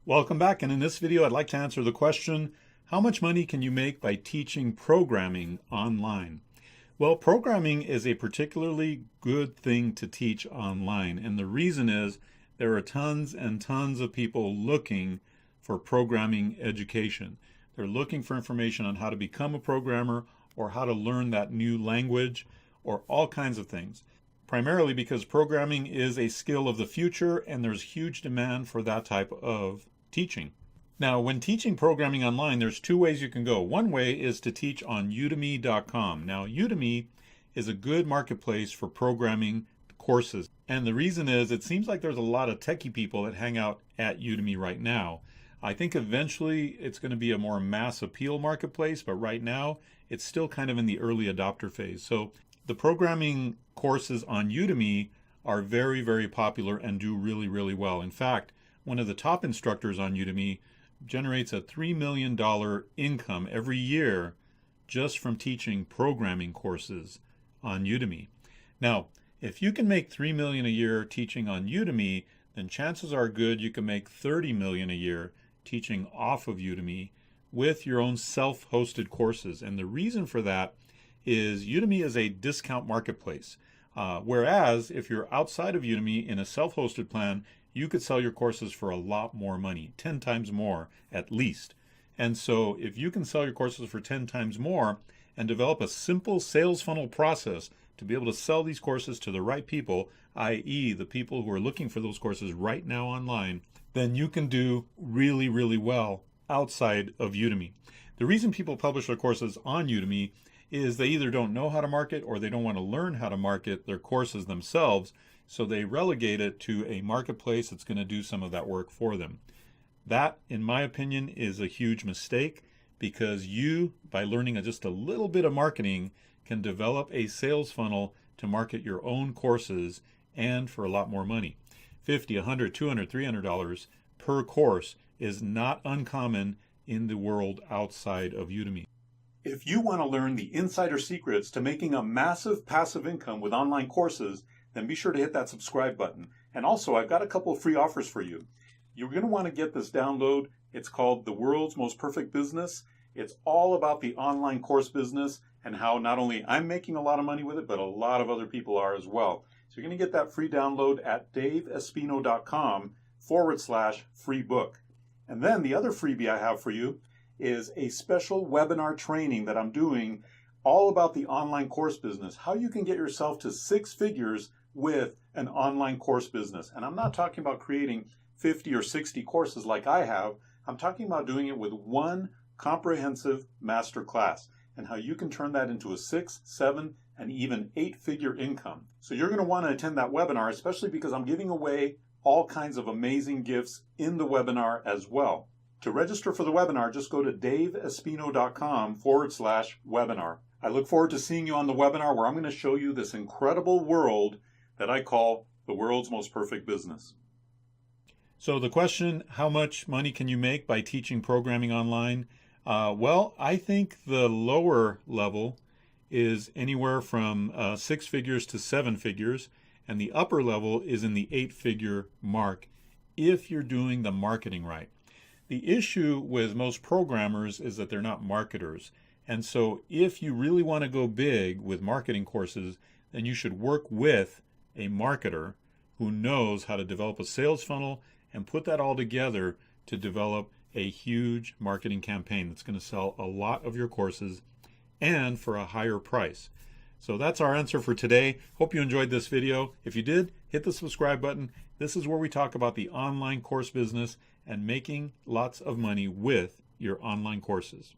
Welcome back, and in this video I'd like to answer the question, how much money can you make by teaching programming online? Well, programming is a particularly good thing to teach online, and the reason is there are tons and tons of people looking for programming education. They're looking for information on how to become a programmer or how to learn that new language or all kinds of things. Primarily because programming is a skill of the future and there's huge demand for that type of teaching. Now, when teaching programming online, there's two ways you can go. One way is to teach on Udemy.com. Now, Udemy is a good marketplace for programming courses. And the reason is it seems like there's a lot of techie people that hang out at Udemy right now. I think eventually it's going to be a more mass appeal marketplace, but right now it's still kind of in the early adopter phase. So the programming courses on Udemy are very, very popular and do really, really well. In fact, one of the top instructors on Udemy generates a $3 million income every year just from teaching programming courses on Udemy. Now, if you can make $3 million a year teaching on Udemy, then chances are good you can make $30 million a year teaching off of Udemy with your own self-hosted courses. And the reason for that is Udemy is a discount marketplace. Whereas if you're outside of Udemy in a self-hosted plan, you could sell your courses for a lot more money, 10 times more at least. And so if you can sell your courses for 10 times more and develop a simple sales funnel process to be able to sell these courses to the right people, i.e. the people who are looking for those courses right now online, then you can do really, really well outside of Udemy. The reason people publish their courses on Udemy is they either don't know how to market or they don't want to learn how to market their courses themselves, so they relegate it to a marketplace that's going to do some of that work for them. That, in my opinion, is a huge mistake because you, by learning just a little bit of marketing, can develop a sales funnel to market your own courses and for a lot more money. $50, $100, $200, $300 per course is not uncommon in the world outside of Udemy. If you want to learn the insider secrets to making a massive passive income with online courses, then be sure to hit that subscribe button. And also, I've got a couple of free offers for you. You're going to want to get this download. It's called The World's Most Perfect Business. It's all about the online course business and how not only I'm making a lot of money with it, but a lot of other people are as well. So you're going to get that free download at daveespino.com/free book. And then the other freebie I have for you is a special webinar training that I'm doing all about the online course business, how you can get yourself to 6 figures with an online course business. And I'm not talking about creating 50 or 60 courses like I have. I'm talking about doing it with one comprehensive master class and how you can turn that into a 6, 7, and even 8-figure income. So you're going to want to attend that webinar, especially because I'm giving away all kinds of amazing gifts in the webinar as well. To register for the webinar, just go to daveespino.com/webinar. I look forward to seeing you on the webinar where I'm going to show you this incredible world that I call the world's most perfect business. So the question, how much money can you make by teaching programming online? Well, I think the lower level is anywhere from 6 figures to 7 figures, and the upper level is in the 8-figure mark if you're doing the marketing right. The issue with most programmers is that they're not marketers. And so if you really want to go big with marketing courses, then you should work with a marketer who knows how to develop a sales funnel and put that all together to develop a huge marketing campaign that's going to sell a lot of your courses and for a higher price. So that's our answer for today. Hope you enjoyed this video. If you did, hit the subscribe button. This is where we talk about the online course business and making lots of money with your online courses.